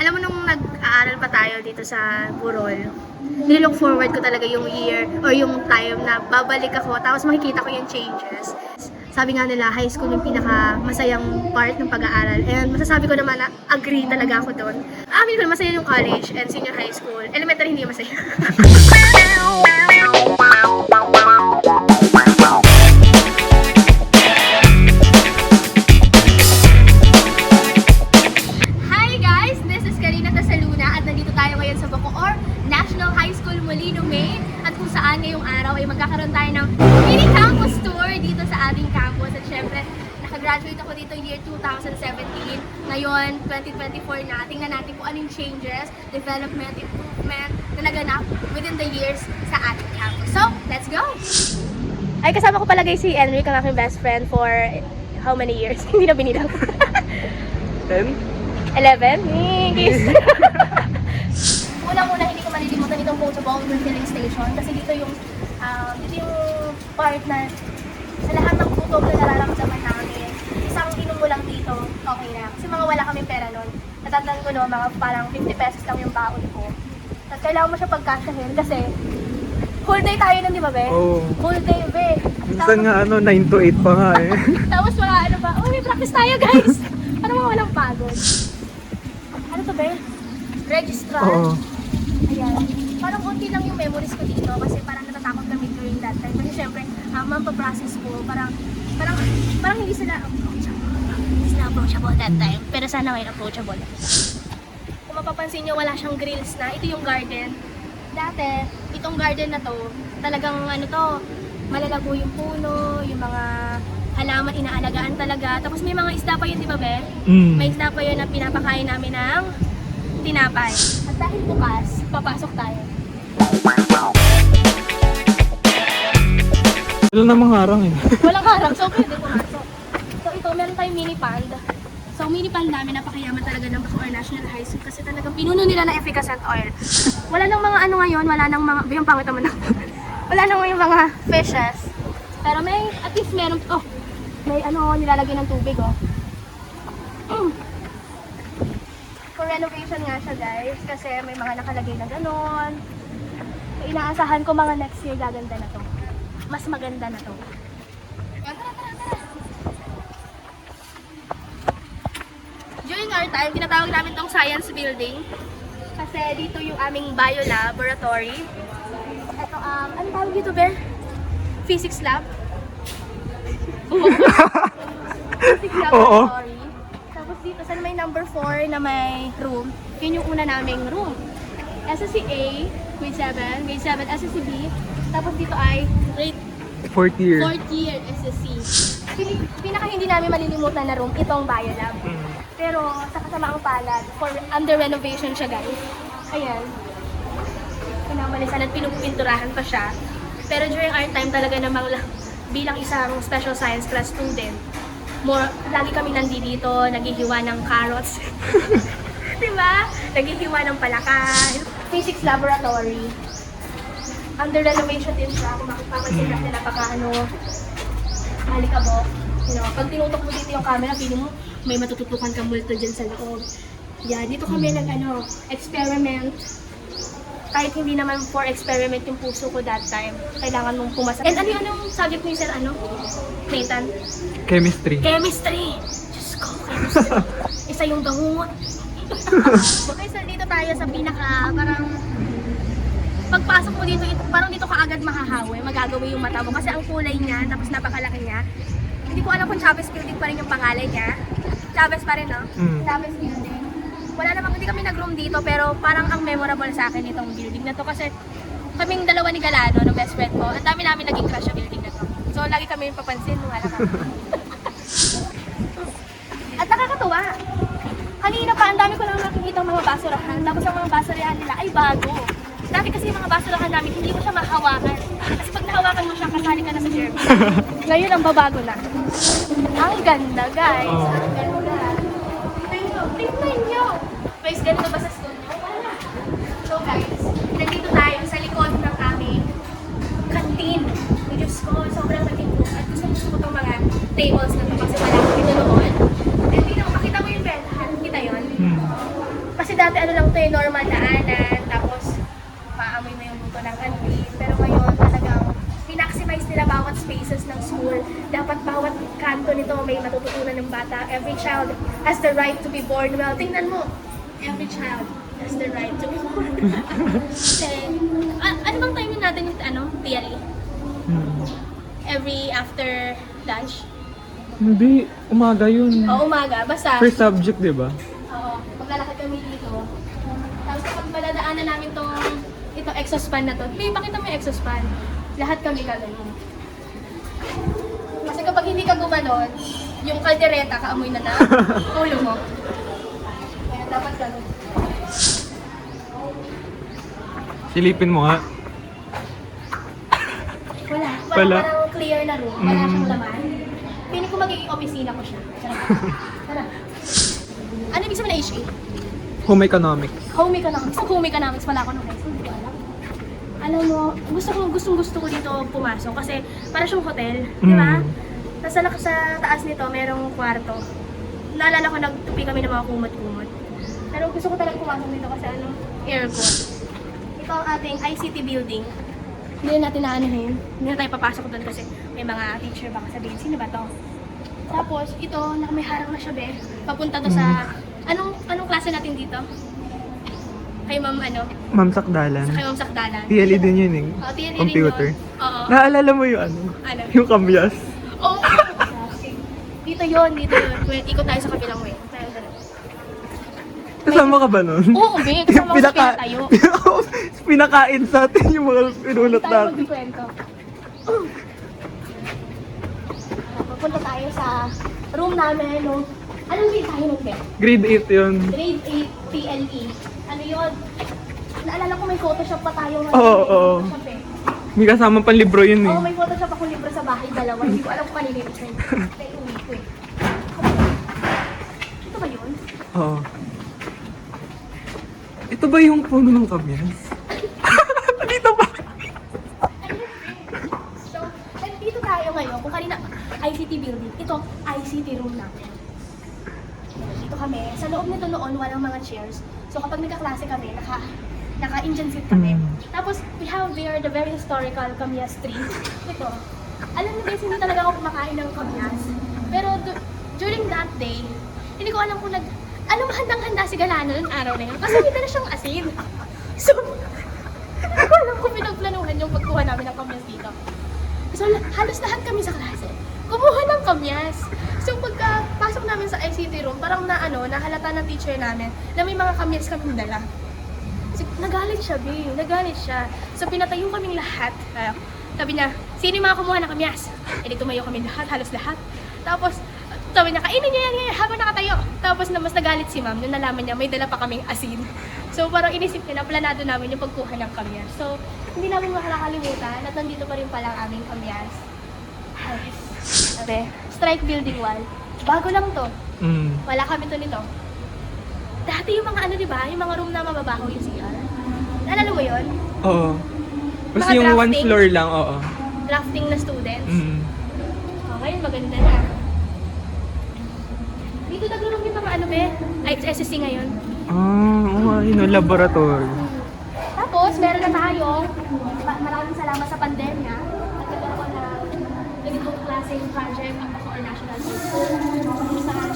Alam mo nung nag-aaral pa tayo dito sa Burol, nilook forward ko talaga yung year or yung time na babalik ako tapos makikita ko yung changes. Sabi nga nila, high school yung pinaka masayang part ng pag-aaral. And masasabi ko naman na agree talaga ako doon. Amin ko masaya yung college and senior high school. Elementary hindi masaya. Hi guys! This is Karina Tasaluna at nandito tayo ngayon sa Bacoor National High School, Molino, Maine. At kung saan ngayong araw ay magkakaroon tayo ng mini campus tour dito sa ating campus. At syempre, nakagraduate ako dito year 2017. Ngayon, 2024 na. Tingnan natin kung anong changes, development, improvement na naganap within the years sa ating campus. So, let's go! Ay, kasama ko pala guys si Enric, ang aking best friend for how many years? Hindi na binilang. 10? 11? Kiss! Unang-una, hindi ko malilimutan itong Potable Refilling Station kasi dito yung part na sa lahat ng gutom na nararamdaman namin, isang inom mo lang dito, okay na. Kasi mga wala kaming pera nun. Natatandaan ko no, mga parang 50 pesos lang yung baon ko. At kailangan mo siya pagkasyahin kasi whole day tayo nun, di ba, be? Oo. Whole day, be. Minsan nga 9 to 8 pa nga eh. Tapos mga ano ba, oh, may practice tayo, guys! Para mga walang pagod. Ano to, be? Registrar. Oo. Ayan. Parang konti lang yung memories ko dito kasi parang natatakot kami during that time. Kasi syempre, mampaprocess ko, parang hindi sila approachable that time. Pero sana ngayon approachable. Kung mapapansin nyo, wala siyang grills na. Ito yung garden. Dati, itong garden na to, talagang ano to, malalago yung puno, yung mga halaman inaalagaan talaga. Tapos may mga isda pa yun, di ba, be? May isda pa yun na pinapakain namin ng tinapay. At dahil bukas, papasok tayo. Wala namang harang eh. Walang harang, so pwede pumasok. So ito, meron tayong mini pond. So mini pond namin, napakayaman talaga ng Bacoor National High School kasi talagang pinuno nila ng efficacent oil. Wala nang mga ano ngayon, wala nang mga, yung pangit naman na. Wala nang yung mga fishes. Pero may, at least meron, oh, may ano, nilalagay ng tubig, oh. For renovation nga siya guys, kasi may mga nakalagay na ganon. So, inaasahan ko mga next year gaganda na to. Mas maganda na to. During our time, tinatawag namin tong science building. Kasi dito yung aming bio laboratory. Ito, ano tawag dito, Be? Physics lab? Physics laboratory. Tapos dito, sa may number 4 na may room, yun yung una naming room. SSC A, grade 7, grade 7 SSC B, tapos dito ay grade 4th year. 4th year SSC. Pinaka hindi namin malilimutan na room, itong biolab. Pero sa kasamaang palad, under renovation siya guys. Ayan. Pinamalisan at pinupinturahan pa siya. Pero during our time talaga namang bilang isang special science class student, lagi kami nandito, naghihiwa ng carrots. Diba? Naghihiwa ng palaka. Physics laboratory. Under renovation din siya. Kung makipapansin natin napaka malikabok. You know, pag tinutok mo dito yung camera, feeling mo may matututukan kang multo dyan sa loob. Yeah, dito kami experiment. Kahit hindi naman for experiment yung puso ko that time. Kailangan mong pumasa. And anong subject ni Sir Nathan? Chemistry. Chemistry! Diyos ko, chemistry. Isa yung bangungot. Okay, so dito tayo sa parang pagpasok mo dito, parang dito ka agad mahahawi, magagawa yung mata mo kasi ang kulay niya, tapos napakalaki niya. Hindi ko alam kung Chavez Building pa rin yung pangalan niya. Chavez pa rin, no? Chavez Building. Wala namang, hindi kami nag-room dito, pero parang ang memorable sa akin itong building na to kasi kaming dalawa ni Galano, no, best friend ko, ang dami namin naging crush sa building na to. So, lagi kami papansin, wala kami. At nakakatuwa. Kanina pa, ang dami ko lang nakikita mga basurahan, tapos ang mga basurahan nila ay bago. Dati kasi yung mga basurahan namin, hindi mo siya mahawakan. Kasi pag nahawakan mo siya, kasali ka na sa germ. Ngayon, ang babago na. Ang ganda, guys. Ang ganda. Tingnan nyo. Guys, ganito ba sa school nyo? Wala. So guys, nandito tayo sa likod ng aming canteen. Diyos ko, sobrang naging book. At gusto ko itong mga tables na ito kasi wala ko dito noon. And makita mo yung bed. Kita yun? Kasi Kasi dati ano lang to eh, normal daanan, tapos maamoy mo yung buto ng canteen. Pero ngayon talagang pinaximize nila bawat spaces ng school. Dapat bawat kanto nito may matututunan ng bata. Every child has the right to be born well. Tingnan mo, every child has the right to be born. Kasi, ano bang timing natin yung theory? Every after lunch? Hindi, umaga yun. O umaga, basta. First subject, di ba? Oo, maglalakad kami dito. Tapos kapag maladaanan namin itong exospan na to, pakita mo yung exospan. Lahat kami gano'n. Kasi kapag hindi ka gumanon, yung kaldereta, kaamoy na ulo mo. Kaya dapat gano'n. Silipin mo nga. Wala Wala. parang clear na room, wala siyang laman. Piling ko magiging opisina ko siya. Tara. Ano ibig sabihin na HA? Home economics. Home economics. Ang home economics pala ako nung high school, di ko alam. Alam mo, gusto ko dito pumasok kasi para siyang hotel, di ba? Tapos sa taas nito, merong kwarto. Naalala ko, nagtupi kami ng mga kumot-kumot. Pero gusto ko talaga pumasok dito kasi aircon. Ito ang ating ICT building. Hindi na natin naanahin. Hindi na tayo papasok doon kasi may mga teacher baka sabihin, sino ba to? Tapos, ito, may harang na siya, be. Papunta to sa... Anong klase natin dito? Kay Ma'am Ma'am Sakdalan. Kay Ma'am Sakdalan. TLE din yun eh. Oh, TLE din Computer. yun. Oo. Naalala mo yung Ano? Yung kamyas. Oo. Dito yun. Wait, ikot tayo sa kabilang way. Kasama ka ba nun? Oo, be. Kasama ko sa pinatayo. Pinakain sa atin yung mga pinulot Tayo natin. magkikwento. Pupunta tayo sa room namin, no? Anong grade tayo nung be? Grade 8 yun. Grade 8 PLE. Ano yun? Naalala ko may Photoshop pa tayo. Oo. Photoshop eh. May kasama pang libro yun eh. Oo, may Photoshop akong libro sa bahay, dalawa. Hindi ko alam kung kanina yung trend. Kaya uwi ko eh. Ito ba yun? Oo. Ito ba yung puno ng kamyas? Dito ba? So, dito tayo ngayon. Kung kanina, ICT building. Ito, ICT room namin. Dito kami. Sa loob nito noon, walang mga chairs. So, kapag nagkaklase kami, naka-Indian seat kami. Tapos, we have there the very historical Kamyas tree. Ito. Alam niyo guys, hindi talaga ako kumakain ng kamyas. Pero during that day, hindi ko alam kung handang-handa si Galano noong araw na yun. Kasi may dala siyang asin. So, hindi ko alam kung pinagplanuhan yung pagkuha namin ng kamyas dito. So, halos lahat kami sa klase. Kumuha ng kamyas. So, pagka-pasok namin sa ICT room, parang nahalata ng teacher namin na may mga kamyas kaming dala. So, nagalit siya, Bi. Nagalit siya. So, pinatayo kaming lahat. Sabi niya, sino yung mga kumuha ng kamyas? E di tumayo kami lahat, halos lahat. Tapos, sabi niya, kainin niyo yan habang nakatayo. Tapos, mas nagalit si ma'am nung nalaman niya may dala pa kaming asin. So, parang inisip niya na planado namin yung pagkuha ng kamyas. So, hindi namin makakalimutan at nandito pa rin pala ang aming kamyas. Sabi, strike building wall. Bago lang to. Wala kami to nito. Dati yung mga di ba? Yung mga room na mababaho yung CR. Naalala mo yun? Oo. Kasi Mga yung one drafting? floor lang, oo. Drafting na students. Ngayon maganda na. Dito naglulong yung mga be? Ay, SSC ngayon. Laboratory. Tapos, meron na tayo. Maraming salamat sa pandemya. At nagkaroon na ganitong klaseng project or national school.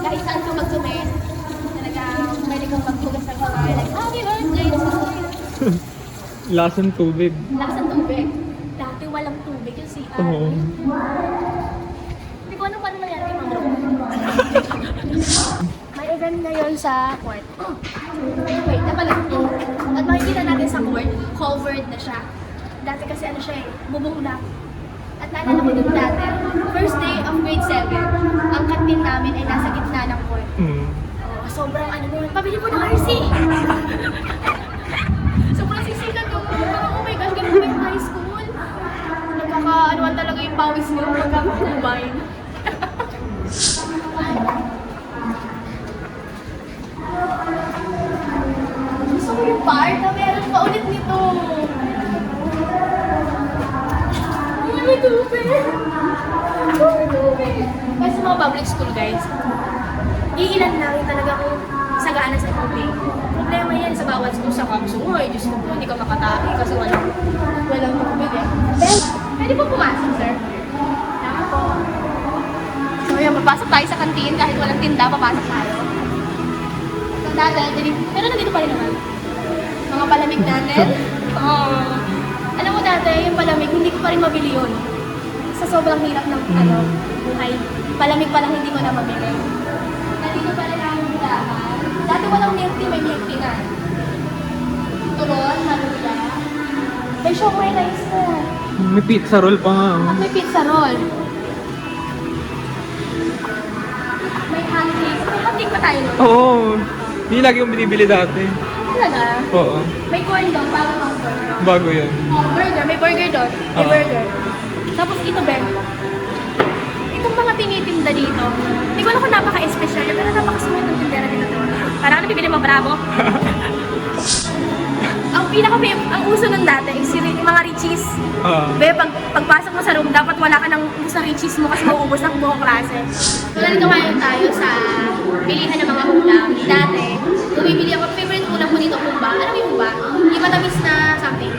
Kahit saan ka mag-comment, talagang pwede kang magtugas ng kamay. Like, happy birthday! Lasang tubig. Lasang tubig. Dati walang tubig yung CR. Oo. Hindi ko alam paano nangyari yung mga May event ngayon sa court. Wait, napala. At makikita natin sa court, covered na siya. Dati kasi siya bubong na. At naalala ko din dati, first day of grade 7, ang kantin namin ay nasa gitna ng court. Sobrang nun, pabili po ng RC! Sobrang sisigan ko, parang oh my gosh, ganun ba yung high school? Nagkaka-anuan talaga yung pawis mo, magkakakubay. Gusto ko yung part na meron pa ulit nito. May tubig! May tubig! Kasi sa mga public school guys, iilan lang yung talaga kung sagana sa tubig. Problema canteen, kahit walang tinda, papasok tayo. So dati, pero nandito pa rin naman. Mga palamig natin. Alam mo dati, yung palamig, hindi ko pa rin mabili yun. Sa sobrang hirap ng buhay. Palamig pa lang hindi ko na mabili. Nandito pa rin ang hilahan. Dati walang milk tea, may milk tea na. Turon, maluya. May siomai rice na. May pizza roll pa nga. At may pizza roll. May hotcakes. May hotcake pa tayo nun. Oo. Hindi lagi kong binibili dati. Talaga? Oo. May corn dog, bago ang corn dog. Bago yan. Burger, may burger doon. May Oo. burger. Tapos ito, Ben. Itong mga tinitinda dito, hindi ko alam kung napaka-espesyal, pero napaka-sweet ng tindera dito. Parang nabibili mo, bravo. Ang uso nun dati is yung mga Richies. Be, pagpasok mo sa room, dapat wala ka ng ubus na Richies mo kasi mauubos ng buong klase. So, nandito ngayon tayo sa bilihan ng mga ulam. Dati, bumibili ako, favorite ulam ko dito, humba. Alam mo yung humba? Yung matamis na something.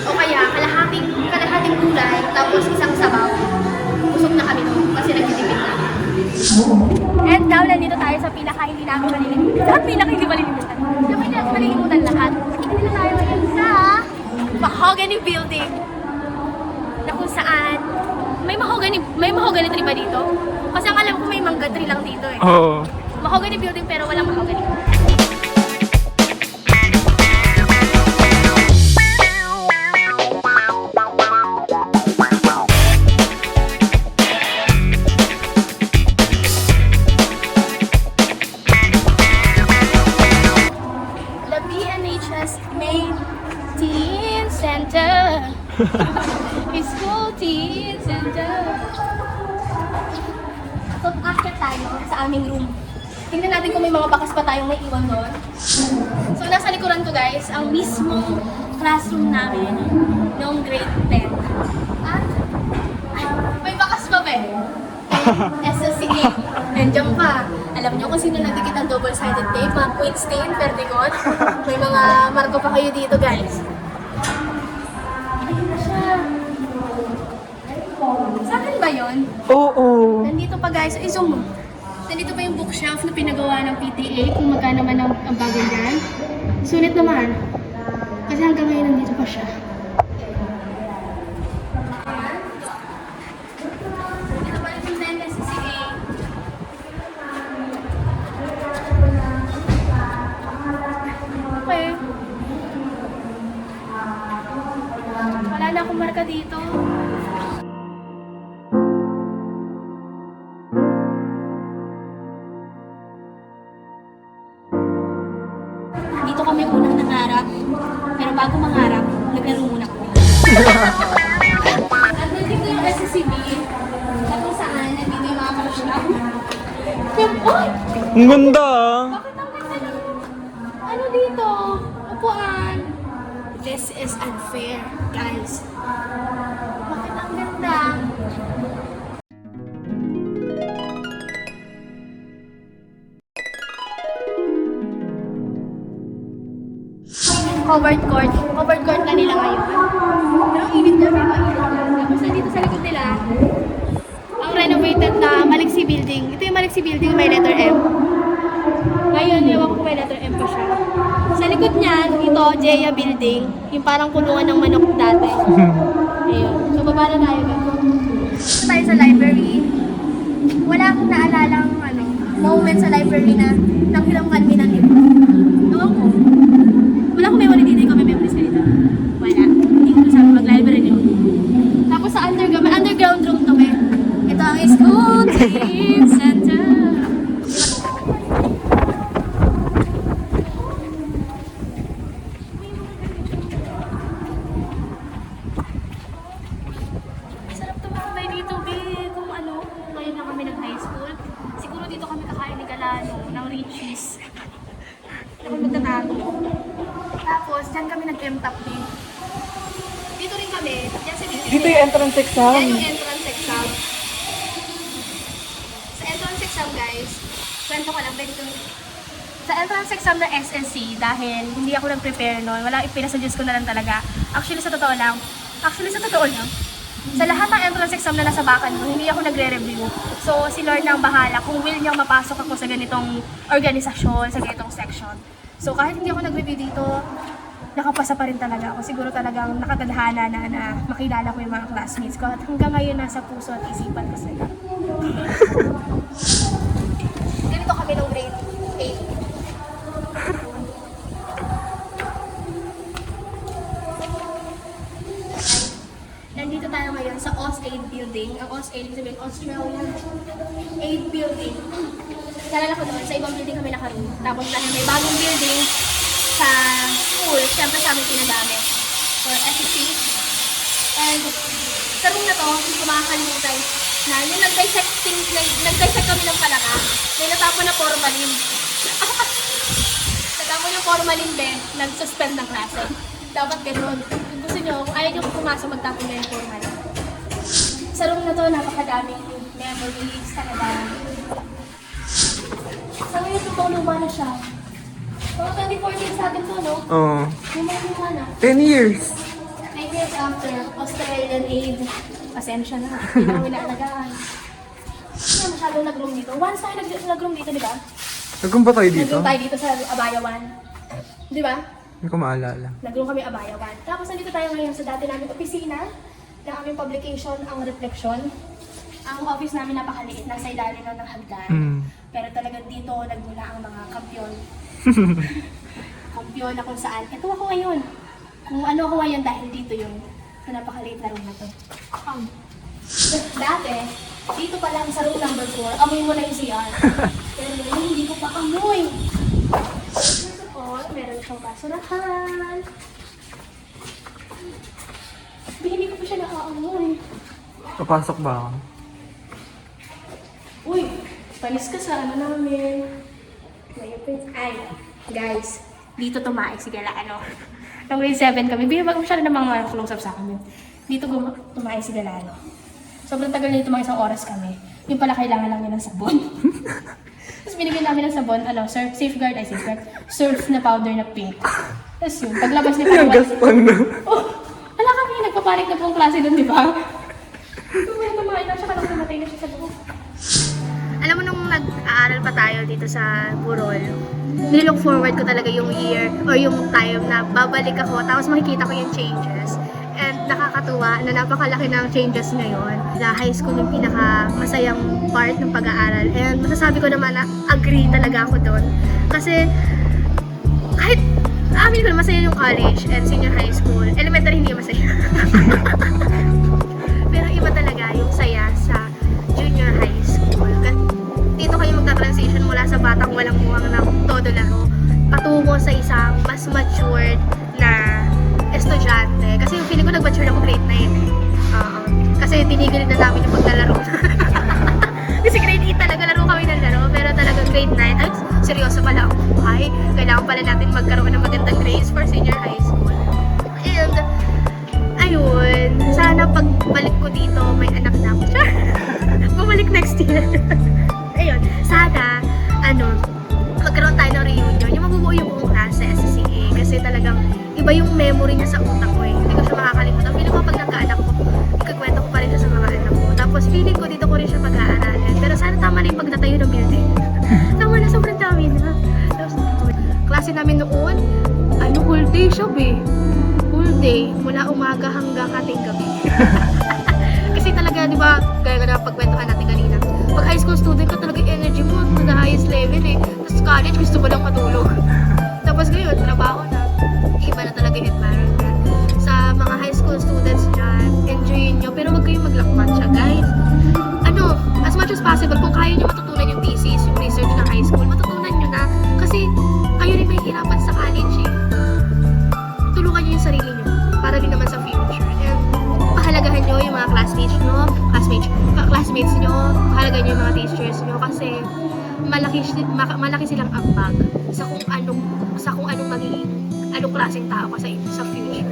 O kaya, kalahating gulay, tapos isang sabaw. Busog na kami doon kasi nagtitipid na. And now, nandito tayo sa pinaka-hindi namin malilimutan. Sa pinaka-hindi malilimutan. Sa pinaka-malilimutan lahat. Nandito tayo ngayon sa Mahogany Building. Na kung saan, may mahogany tree ba dito? Kasi ang alam ko may mangga tree lang dito eh. Oo. Mahogany Building pero walang mahogany. The BNHS Main Teen Center. School Teen Center. So, after tayo sa aming room. Tingnan natin kung may mga bakas pa tayong may iwan doon. So, nasa likuran ko guys, ang mismong classroom namin noong grade 10. At, ay, may bakas pa ba eh? SSCA. Nandiyan pa. Alam niyo kung sino nagdikit ang double-sided tape, mga queen stain, perdigon. May mga marko pa kayo dito guys. Ayun na siya. Sa akin ba yun? Oo. Nandito pa guys, zoom mo. Nandito pa yung bookshelf na pinagawa ng PTA kung magkano man ang bagay dyan. Sulit naman. Kasi hanggang ngayon nandito pa siya. Nandito pa rin yung NSCA. Okay. Wala na akong marka dito. Dito kami unang nangarap. Pero bago mangarap, naglaro muna kami. At nandito yung SCCB. Sa kung saan, nandito yung mga crush na. Uy! Ang ganda ah. Bakit ang ganda ng... Ano dito? Upuan. This is unfair, guys. Bakit ang ganda? Covered court na nila ngayon. Pero ang init na, pero ang init na. Tapos nandito sa likod nila, ang renovated na Maliksi Building. Ito yung Maliksi Building, may letter M. Ngayon, ewan ko kung may letter M pa siya. Sa likod niyan, ito, Jeya Building. Yung parang kulungan ng manok dati. Ayun. So, baba na tayo. Ito tayo sa library. Wala akong naalalang moment sa library na nanghiram kami ng libro. Ewan ko. Wala akong memory dito. Ikaw may memories ka dito? Wala. Hindi ko sabi mag-library niyo. Tapos sa underground room to eh. Ito ang School Teen Center. Sarap tumambay dito, babe. Kung ngayon lang kami nag-high school. Siguro dito kami kakain ni Galano ng Richies. Ako magtatago. Tapos, dyan kami nag-M-top din. Dito rin kami. Dyan sa Dito yung entrance exam. Yan yung entrance exam. Sa entrance exam, guys, kwento ko lang, dito. Sa entrance exam ng SSC, dahil hindi ako nag-prepare noon, wala ipinasuggest ko na lang talaga. Actually, sa totoo lang, Sa lahat ng entrance exam na nasa bakan mo, hindi ako nagre-review. So, si Lord na ang bahala kung will niyang mapasok ako sa ganitong organisasyon, sa ganitong section. So, kahit hindi ako nag-review dito, nakapasa pa rin talaga ako. Siguro talagang nakatadhana na makilala ko yung mga classmates ko. At hanggang ngayon, nasa puso at isipan ko sila. Ganito kami nung grade 8. Nandito tayo ngayon sa AusAid Building. Ang AusAid, ibig sabihin, Australian Aid Building. Nalala ko doon, sa ibang building kami nakaroon. Tapos dahil may bagong building sa school, siyempre sa amin pinagamit for SEC. And sa room na to, hindi ko makakalimutan na yung nag-dissect kami ng palaka, may natapon na formalin. Natapon yung formalin din, nag-suspend ng klase. Dapat ganoon. Kung gusto nyo, kung ayaw nyo pumasa, magtapon na yung formalin. Sa room na to, napakadaming memories, talaga. Sa ngayon, luma na siya. Mga 2014 sa atin to, no? Oo. Luma na. 10 years. 9 years after Australian Aid, pasensya na. Hindi na inaalagaan. Hindi na masyadong nag-room dito. Once tayo nag-room dito, di ba? Nagkung ba tayo dito? Nag-room tayo dito sa Abayawan. Di ba? Hindi ko maalala. Nag-room kami Abayawan. Tapos nandito tayo ngayon sa dati naming opisina ng aming publication, ang Reflection. Ang office namin napakaliit, nasa ilalim lang ng hagdan. Pero talagang dito nagmula ang mga kampiyon. Kampiyon na kung saan. Ito ako ngayon. Kung ano ako ngayon dahil dito yung sa napakaliit na room na to. Dati, dito pa lang sa room number 4, amoy mo na yung CR. Pero ngayon, hindi ko pa amoy. First of all, meron siyang basurahan. Hindi ko pa siya nakaamoy. Papasok ba ako? Uy, panis ka sa ano namin. Ay, guys, dito tumae si Gala, ano. Nung grade 7 kami, binibag mo siya ng mga close-up sa akin. Dito tumae si Gala, ano. Sobrang tagal na dito, mga isang oras kami. Yung pala kailangan lang niya ng sabon. Tapos binigyan namin ng sabon, ano, safeguard, surf na powder na pink. Tapos yun, paglabas niya Yung gaspang na. oh, wala kami, nagpapanik na pong klase doon, di ba? Tumae na siya, kalang namatay na siya sa buhok. Alam mo, nung nag-aaral pa tayo dito sa Burol, nilook forward ko talaga yung year or yung time na babalik ako, tapos makikita ko yung changes. And nakakatuwa na napakalaki ng changes ngayon. Sa high school yung pinaka-masayang part ng pag-aaral. And masasabi ko naman na agree talaga ako doon. Kasi kahit amin ko na masaya yung college and senior high school, elementary hindi masaya. Pero iba talaga yung saya sa junior high school. Dito kayo magta-transition mula sa batang walang muwang na todo laro patungo sa isang mas matured na estudyante. Kasi yung feeling ko nag-mature ako grade 9 eh. Kasi tinigil na namin yung paglalaro. Kasi grade 8 talaga laro kami ng laro. Pero talaga grade 9, ay seryoso pala ang buhay. Kailangan pala natin magkaroon ng magandang grades for senior high school. And ayun, sana pagbalik ko dito may anak na ako. Bumalik next year. Ayun, sana, magkaroon tayo ng reunion. Yung mabubuo yung buong klase sa SCCA. Kasi talagang iba yung memory niya sa utak ko eh. Hindi ko siya makakalimutan. Feeling ko pag nagkaanak ko, ikakwento ko pa rin siya sa mga anak ko. Tapos feeling ko dito ko rin siya pag-aaralin. Pero sana tama na yung pagtatayo ng building. Tama na, sobrang dami na. Tapos, klase namin noon, whole day siya eh. Whole day, mula umaga hanggang ating gabi. Kasi talaga, di ba, gaya nga na pagkwentuhan natin kanina, pag high school student ka talaga energy mo to the highest level eh. Tapos college, gusto mo lang matulog. Tapos ngayon, trabaho na. Iba na talaga yung environment. Sa mga high school students dyan, enjoyin nyo, pero huwag kayong maglakmat siya, guys. As much as possible, kung kaya nyo matutunan yung thesis, yung research ng high school, matutunan nyo na. Kasi kayo rin mahihirapan sa college eh. Tulungan nyo yung sarili nyo, para rin naman sa future. And pahalagahan nyo yung mga classmates nyo, pahalagahan nyo yung mga teachers nyo, kasi malaki silang ambag sa kung anong magiging klaseng tao ka sa future.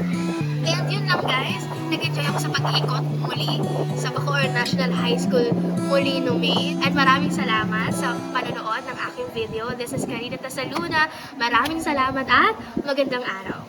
And yun lang guys, nag-enjoy ako sa pag-iikot muli sa Bacoor National High School muli no May. At maraming salamat sa panonood ng aking video. This is Karina Tasaluna. Maraming salamat at magandang araw.